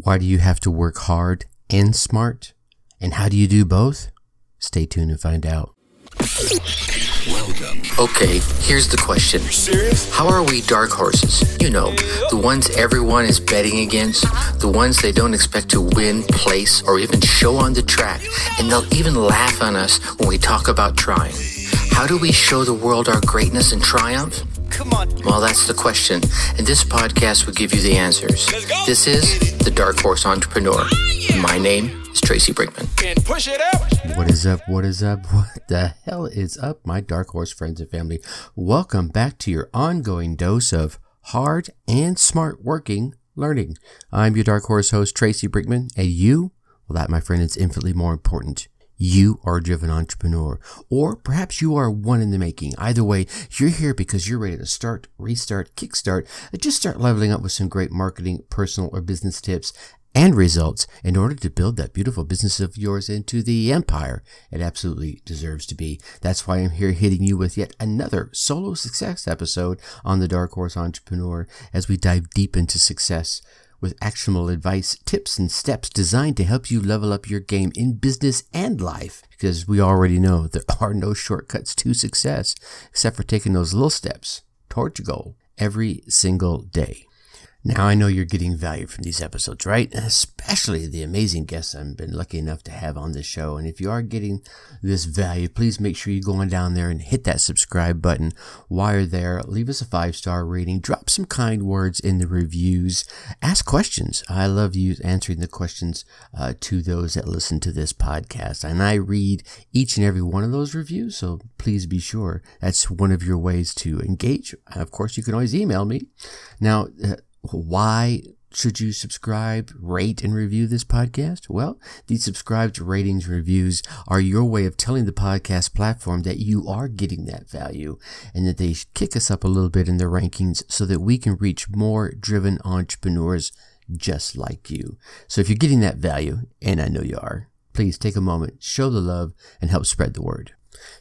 Why do you have to work hard and smart? And how do you do both? Stay tuned and find out. Welcome. Okay, here's the question. Serious? How are we dark horses? You know, the ones everyone is betting against, the ones they don't expect to win, place, or even show on the track, and they'll even laugh on us when we talk about trying. How do we show the world our greatness and triumph? Come on. Well, that's the question, and this podcast will give you the answers. Let's go. This is the Dark Horse Entrepreneur. My name is Tracy Brinkman. And push it out. What is up? What is up? What the hell is up, my Dark Horse friends and family? Welcome back to your ongoing dose of hard and smart working learning. I'm your Dark Horse host, Tracy Brinkman, and you, well, that, my friend, is infinitely more important. You are a driven entrepreneur, or perhaps you are one in the making. Either way, you're here because you're ready to start, restart, kickstart, and just start leveling up with some great marketing, personal, or business tips and results in order to build that beautiful business of yours into the empire it absolutely deserves to be. That's why I'm here hitting you with yet another solo success episode on the Dark Horse Entrepreneur as we dive deep into success with actionable advice, tips, and steps designed to help you level up your game in business and life. Because we already know there are no shortcuts to success except for taking those little steps towards your goal every single day. Now, I know you're getting value from these episodes, right? Especially the amazing guests I've been lucky enough to have on this show. And if you are getting this value, please make sure you go on down there and hit that subscribe button. While you're there, leave us a 5-star rating. Drop some kind words in the reviews. Ask questions. I love you answering the questions to those that listen to this podcast. And I read each and every one of those reviews, so please be sure that's one of your ways to engage. Of course, you can always email me. Now, why should you subscribe, rate, and review this podcast? Well, these subscribed ratings, reviews are your way of telling the podcast platform that you are getting that value and that they kick us up a little bit in the rankings so that we can reach more driven entrepreneurs just like you. So if you're getting that value, and I know you are, please take a moment, show the love, and help spread the word.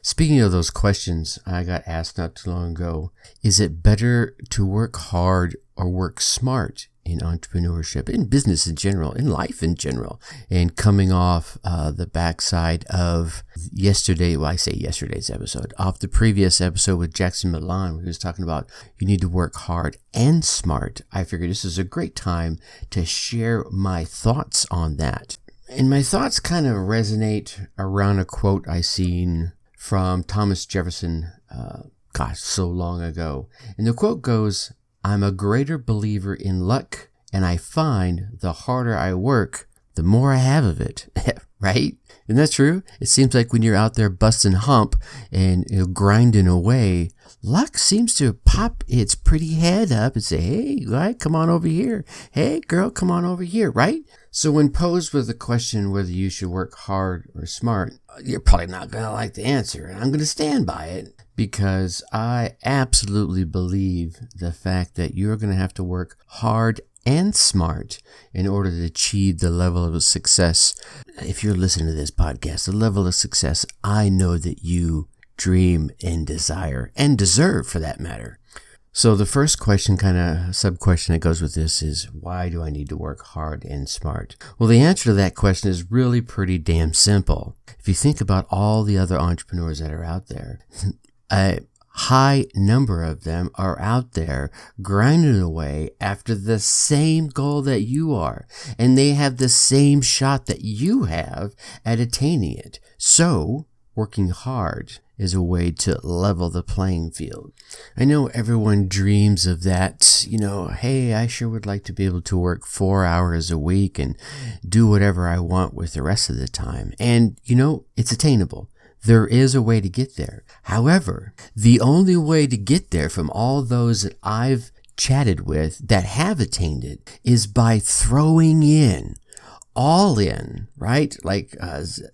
Speaking of those questions, I got asked not too long ago, is it better to work hard or work smart in entrepreneurship, in business in general, in life in general? And coming off the backside of yesterday's episode, off the previous episode with Jackson Milan, where he was talking about you need to work hard and smart, I figured this is a great time to share my thoughts on that. And my thoughts kind of resonate around a quote I seen from Thomas Jefferson, so long ago. And the quote goes, "I'm a greater believer in luck, and I find the harder I work, the more I have of it." Right? Isn't that true? It seems like when you're out there busting hump and grinding away, luck seems to pop its pretty head up and say, "Hey, guy, come on over here. Hey, girl, come on over here," right? So when posed with the question whether you should work hard or smart, you're probably not going to like the answer. And I'm going to stand by it because I absolutely believe the fact that you're going to have to work hard and smart in order to achieve the level of success. If you're listening to this podcast, the level of success I know that you dream and desire and deserve for that matter. So the first question, kind of sub-question that goes with this is, why do I need to work hard and smart? Well, the answer to that question is really pretty damn simple. If you think about all the other entrepreneurs that are out there, a high number of them are out there grinding away after the same goal that you are, and they have the same shot that you have at attaining it. So working hard is a way to level the playing field. I know everyone dreams of that, hey, I sure would like to be able to work 4 hours a week and do whatever I want with the rest of the time. And, it's attainable. There is a way to get there. However, the only way to get there from all those that I've chatted with that have attained it is by throwing in, all in, right? Like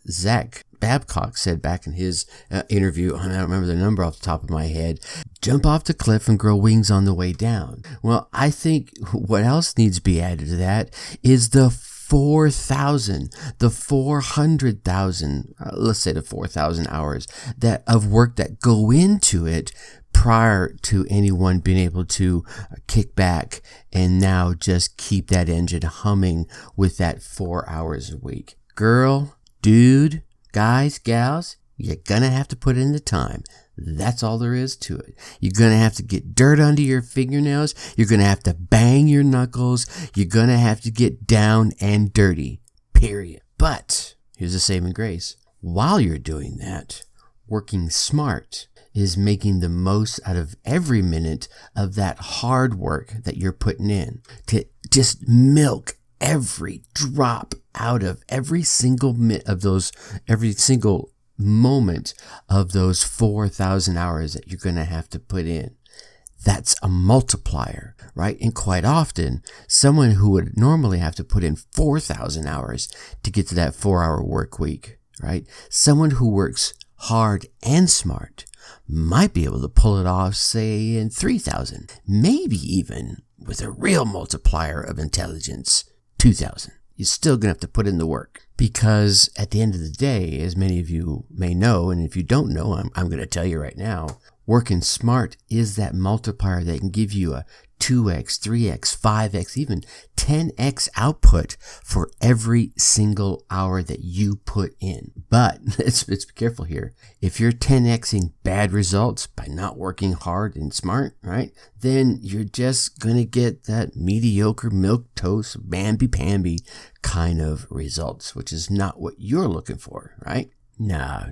Zach Babcock said back in his interview, I don't remember the number off the top of my head, jump off the cliff and grow wings on the way down. Well, I think what else needs to be added to that is the 4,000, the 400,000, let's say the 4,000 hours that of work that go into it prior to anyone being able to kick back and now just keep that engine humming with that 4 hours a week. Girl, dude, guys, gals, you're gonna have to put in the time. That's all there is to it. You're going to have to get dirt under your fingernails. You're going to have to bang your knuckles. You're going to have to get down and dirty, period. But here's a saving grace. While you're doing that, working smart is making the most out of every minute of that hard work that you're putting in to just milk every drop out of every single moment of those 4,000 hours that you're going to have to put in. That's a multiplier, right? And quite often, someone who would normally have to put in 4,000 hours to get to that 4-hour work week, right? Someone who works hard and smart might be able to pull it off, say, in 3,000, maybe even with a real multiplier of intelligence, 2,000. You're still going to have to put in the work because at the end of the day, as many of you may know, and if you don't know, I'm going to tell you right now, working smart is that multiplier that can give you a 2x, 3x, 5x, even 10x output for every single hour that you put in. But let's be careful here. If you're 10xing bad results by not working hard and smart, right, then you're just going to get that mediocre milquetoast, bamby-pamby kind of results, which is not what you're looking for, right? No.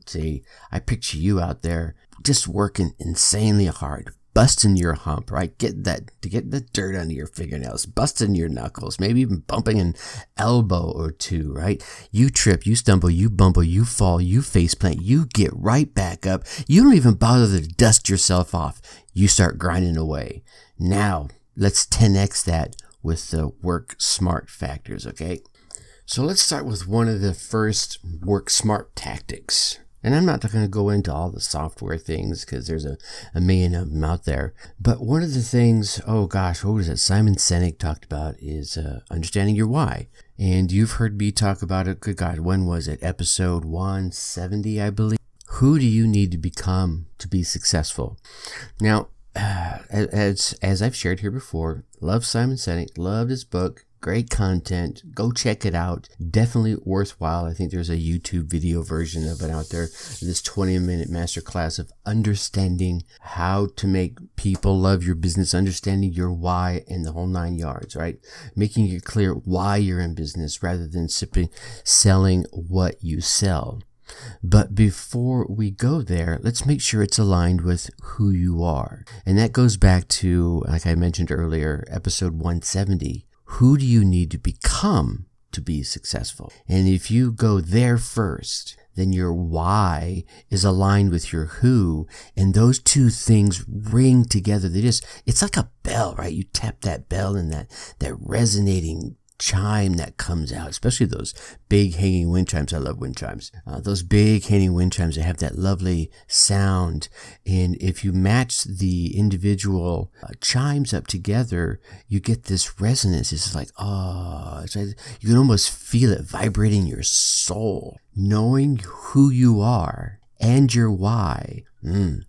See, I picture you out there just working insanely hard, busting your hump, right? Get the dirt under your fingernails, busting your knuckles, maybe even bumping an elbow or two, right? You trip, you stumble, you bumble, you fall, you faceplant, you get right back up. You don't even bother to dust yourself off. You start grinding away. Now, let's 10x that with the work smart factors, okay? So let's start with one of the first work smart tactics. And I'm not going to go into all the software things because there's a million of them out there. But one of the things, what was it? Simon Sinek talked about is understanding your why. And you've heard me talk about it. Good God, when was it? Episode 170, I believe. Who do you need to become to be successful? Now, as I've shared here before, love Simon Sinek, loved his book. Great content. Go check it out. Definitely worthwhile. I think there's a YouTube video version of it out there. This 20-minute masterclass of understanding how to make people love your business, understanding your why and the whole 9 yards, right? Making it clear why you're in business rather than simply selling what you sell. But before we go there, let's make sure it's aligned with who you are. And that goes back to, like I mentioned earlier, episode 170. Who do you need to become to be successful? And if you go there first, then your why is aligned with your who, and those two things ring together. It's like a bell, right? You tap that bell and that resonating chime that comes out, especially those big hanging wind chimes. I love wind chimes. Those big hanging wind chimes that have that lovely sound. And if you match the individual chimes up together, you get this resonance. It's like, you can almost feel it vibrating your soul. Knowing who you are and your why,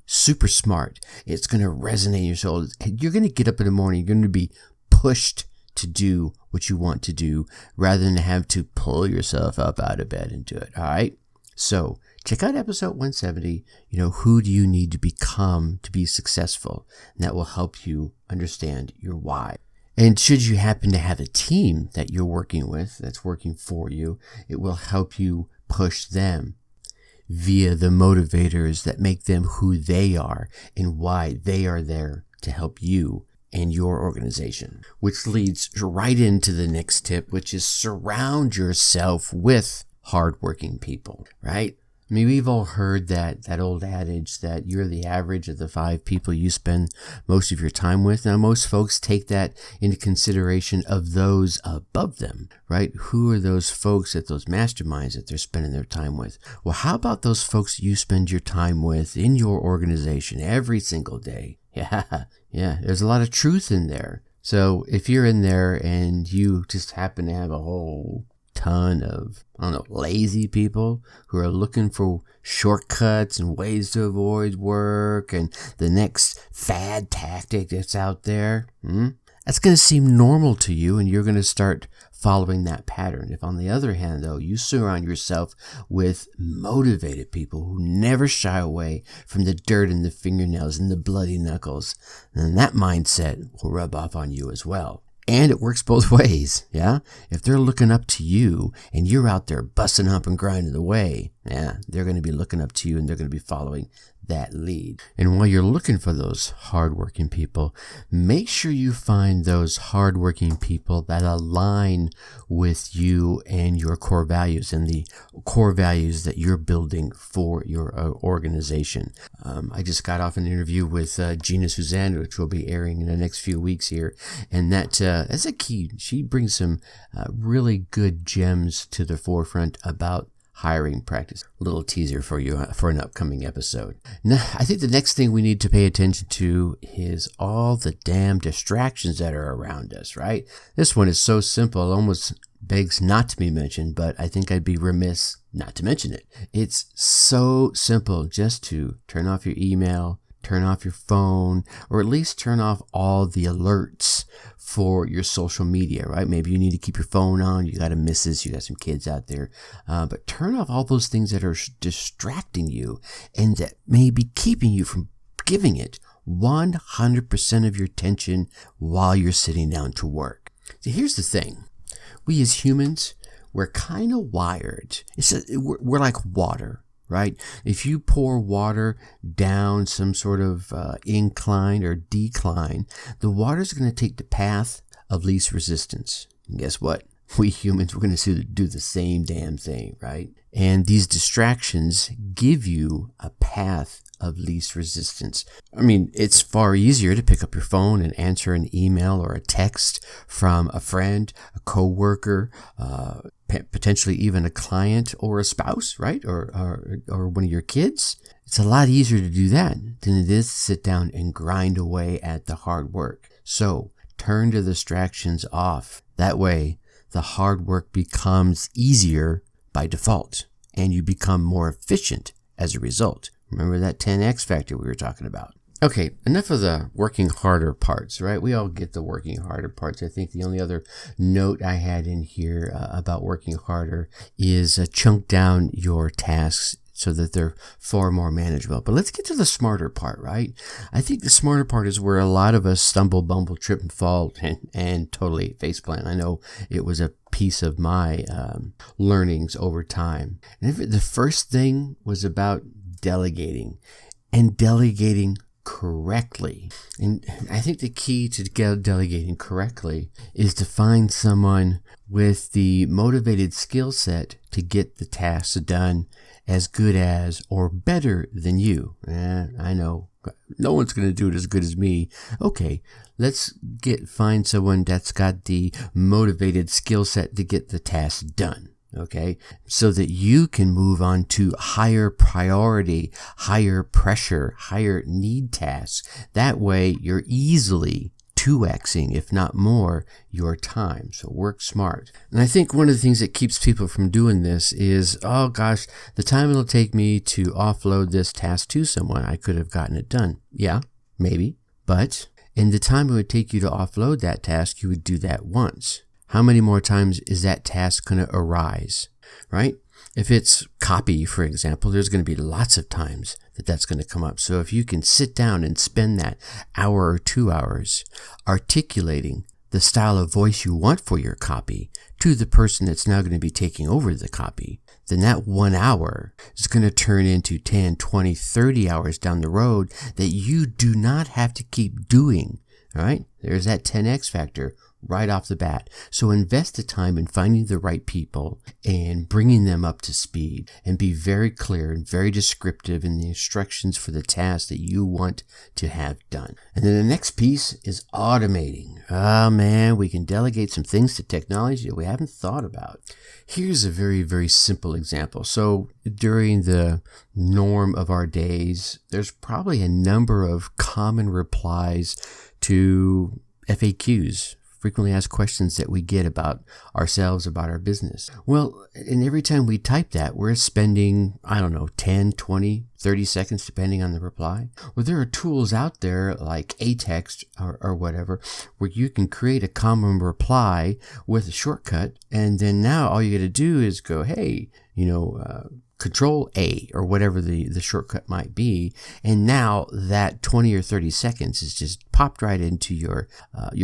super smart. It's going to resonate in your soul. You're going to get up in the morning. You're going to be pushed to do what you want to do rather than have to pull yourself up out of bed and do it. All right. So check out episode 170. Who do you need to become to be successful? And that will help you understand your why. And should you happen to have a team that you're working with that's working for you, it will help you push them via the motivators that make them who they are and why they are there to help you and your organization, which leads right into the next tip, which is surround yourself with hardworking people, right? I mean, we've all heard that old adage that you're the average of the 5 people you spend most of your time with. Now, most folks take that into consideration of those above them, right? Who are those folks at those masterminds that they're spending their time with? Well, how about those folks you spend your time with in your organization every single day? Yeah, there's a lot of truth in there. So if you're in there and you just happen to have a whole ton of, lazy people who are looking for shortcuts and ways to avoid work and the next fad tactic that's out there, that's going to seem normal to you, and you're going to start following that pattern. If on the other hand, though, you surround yourself with motivated people who never shy away from the dirt and the fingernails and the bloody knuckles, then that mindset will rub off on you as well. And it works both ways, yeah? If they're looking up to you and you're out there busting up and grinding away, they're going to be looking up to you and they're going to be following that lead. And while you're looking for those hardworking people, make sure you find those hardworking people that align with you and your core values and the core values that you're building for your organization. I just got off an interview with Gina Suzanne, which will be airing in the next few weeks here. And that's a key. She brings some really good gems to the forefront about hiring practice. A little teaser for you for an upcoming episode. Now, I think the next thing we need to pay attention to is all the damn distractions that are around us, right? This one is so simple, almost begs not to be mentioned, but I think I'd be remiss not to mention it. It's so simple just to turn off your email, turn off your phone, or at least turn off all the alerts for your social media, right? Maybe you need to keep your phone on. You got a missus, you got some kids out there. But turn off all those things that are distracting you and that may be keeping you from giving it 100% of your attention while you're sitting down to work. So here's the thing. We as humans, we're kind of wired. We're like water. Right? If you pour water down some sort of incline or decline, the water is going to take the path of least resistance. And guess what? We humans, we're going to do the same damn thing, right? And these distractions give you a path of least resistance. I mean, it's far easier to pick up your phone and answer an email or a text from a friend, a coworker, potentially even a client or a spouse, right? Or one of your kids. It's a lot easier to do that than it is to sit down and grind away at the hard work. So turn the distractions off. That way, the hard work becomes easier by default, and you become more efficient as a result. Remember that 10x factor we were talking about. Okay, enough of the working harder parts, right? We all get the working harder parts. I think the only other note I had in here about working harder is chunk down your tasks so that they're far more manageable. But let's get to the smarter part, right? I think the smarter part is where a lot of us stumble, bumble, trip, and fall and totally faceplant. I know it was a piece of my learnings over time. And the first thing was about delegating and delegating correctly. And I think the key to delegating correctly is to find someone with the motivated skill set to get the tasks done as good as or better than you. I know no one's going to do it as good as me. Okay, let's find someone that's got the motivated skill set to get the task done. Okay, so that you can move on to higher priority, higher pressure, higher need tasks. That way you're easily 2xing, if not more, your time. So work smart. And I think one of the things that keeps people from doing this is, oh gosh, the time it'll take me to offload this task to someone, I could have gotten it done. Yeah, maybe. But in the time it would take you to offload that task, you would do that once. How many more times is that task going to arise, right? If it's copy, for example, there's going to be lots of times that that's going to come up. So if you can sit down and spend that hour or 2 hours articulating the style of voice you want for your copy to the person that's now going to be taking over the copy, then that 1 hour is going to turn into 10, 20, 30 hours down the road that you do not have to keep doing, all right? There's that 10x factor right off the bat. So invest the time in finding the right people and bringing them up to speed, and be very clear and very descriptive in the instructions for the task that you want to have done. And then the next piece is automating. Oh man, we can delegate some things to technology that we haven't thought about. Here's a very, very simple example. So during the norm of our days, there's probably a number of common replies to FAQs, frequently asked questions that we get about ourselves, about our business. Well, and every time we type that, we're spending, 10, 20, 30 seconds, depending on the reply. Well, there are tools out there like A-Text or whatever, where you can create a common reply with a shortcut. And then now all you got to do is go, hey, Control A or whatever the shortcut might be. And now that 20 or 30 seconds is just popped right into your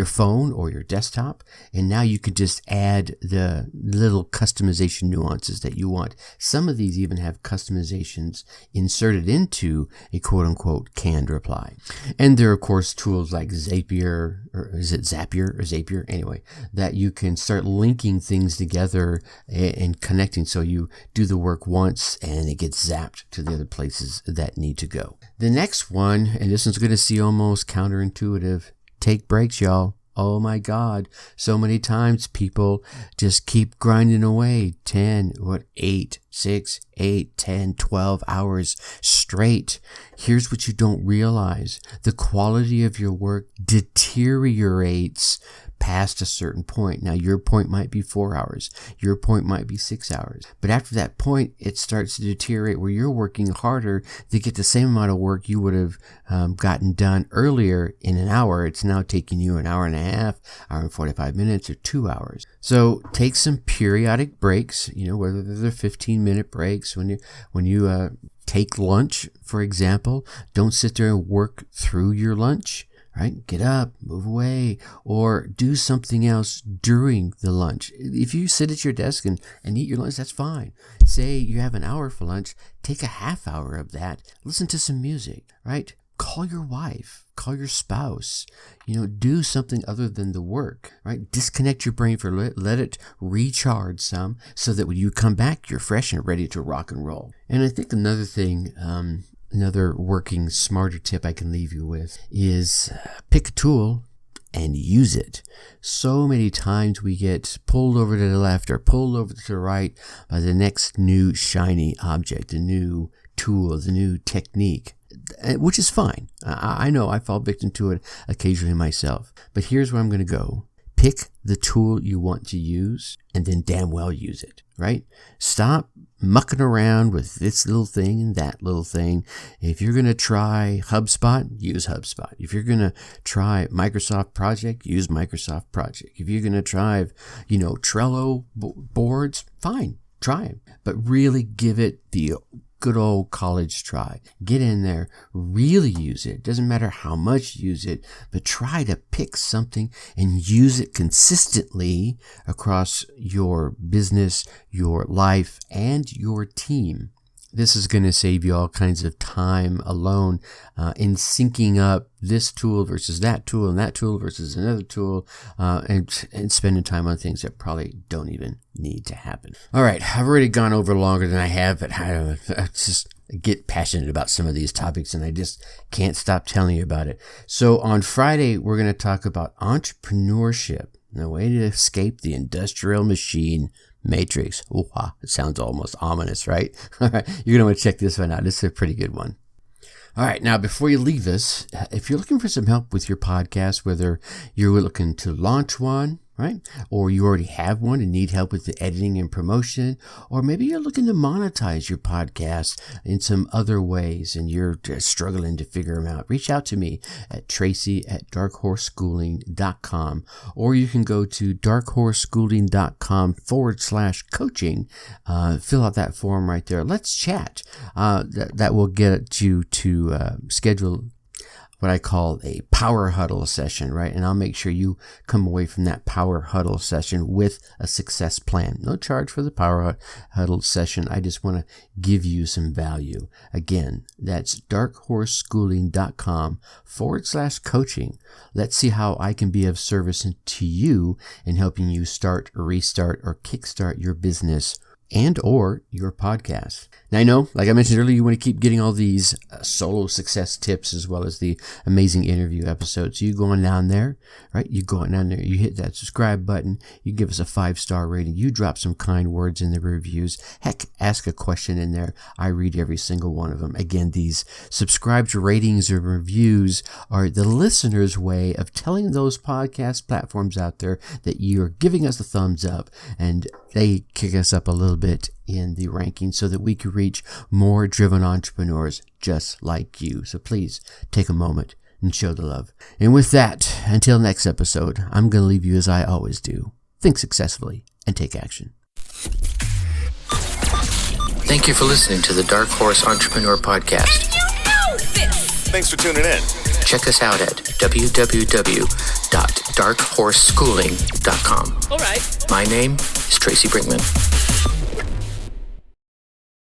phone or your desktop. And now you can just add the little customization nuances that you want. Some of these even have customizations inserted into a quote unquote canned reply. And there are of course tools like Zapier, or is it Zapier or Zapier? Anyway, that you can start linking things together and connecting. So you do the work once and it gets zapped to the other places that need to go. The next one, and this one's going to seem almost counterintuitive, take breaks, y'all. Oh my God. So many times people just keep grinding away 8, 6, 8, 10, 12 hours straight. Here's what you don't realize. The quality of your work deteriorates past a certain point. Now, your point might be 4 hours. Your point might be 6 hours. But after that point, it starts to deteriorate where you're working harder to get the same amount of work you would have gotten done earlier in an hour. It's now taking you an hour and a half, hour and 45 minutes, or 2 hours. So take some periodic breaks, whether they're 15-minute breaks when you take lunch, for example. Don't sit there and work through your lunch. Right? Get up, move away, or do something else during the lunch. If you sit at your desk and eat your lunch, that's fine. Say you have an hour for lunch, take a half hour of that, listen to some music, right? Call your wife, call your spouse, do something other than the work, right? Disconnect your brain let it recharge some so that when you come back, you're fresh and ready to rock and roll. And I think another thing, another working smarter tip I can leave you with is pick a tool and use it. So many times we get pulled over to the left or pulled over to the right by the next new shiny object, the new tool, the new technique, which is fine. I know I fall victim to it occasionally myself. But here's where I'm going to go. Pick the tool you want to use and then damn well use it, right? Stop mucking around with this little thing and that little thing. If you're going to try HubSpot, use HubSpot. If you're going to try Microsoft Project, use Microsoft Project. If you're going to try, Trello boards, fine, try them. But really give it the good old college try. Get in there, really use it. Doesn't matter how much you use it, but try to pick something and use it consistently across your business, your life, and your team. This is going to save you all kinds of time alone in syncing up this tool versus that tool and that tool versus another tool and spending time on things that probably don't even need to happen. All right, I've already gone over longer than I have, but I just get passionate about some of these topics and I just can't stop telling you about it. So on Friday, we're going to talk about entrepreneurship, the way to escape the industrial machine matrix. Ooh, it sounds almost ominous, right? All right, you're going to want to check this one out. This is a pretty good one. All right, now before you leave us, if you're looking for some help with your podcast, whether you're looking to launch one, right? Or you already have one and need help with the editing and promotion, or maybe you're looking to monetize your podcast in some other ways and you're just struggling to figure them out, reach out to me at Tracy at darkhorseschooling.com, or you can go to darkhorseschooling.com/coaching, fill out that form right there. Let's chat. That will get you to schedule what I call a power huddle session, right? And I'll make sure you come away from that power huddle session with a success plan. No charge for the power huddle session. I just want to give you some value. Again, that's darkhorseschooling.com/coaching. Let's see how I can be of service to you in helping you start, restart, or kickstart your business and or your podcast. Now, I know, like I mentioned earlier, you want to keep getting all these solo success tips as well as the amazing interview episodes. You go on down there, right? You go on down there, you hit that subscribe button, you give us a 5-star rating, you drop some kind words in the reviews. Heck, ask a question in there. I read every single one of them. Again, these subscribed ratings or reviews are the listener's way of telling those podcast platforms out there that you're giving us a thumbs up, and they kick us up a little bit in the ranking so that we can reach more driven entrepreneurs just like you. So please take a moment and show the love. And with that, until next episode, I'm going to leave you as I always do. Think successfully and take action. Thank you for listening to the Dark Horse Entrepreneur Podcast. And you know this! Thanks for tuning in. Check us out at www.darkhorseschooling.com. All right. My name is Tracy Brinkman.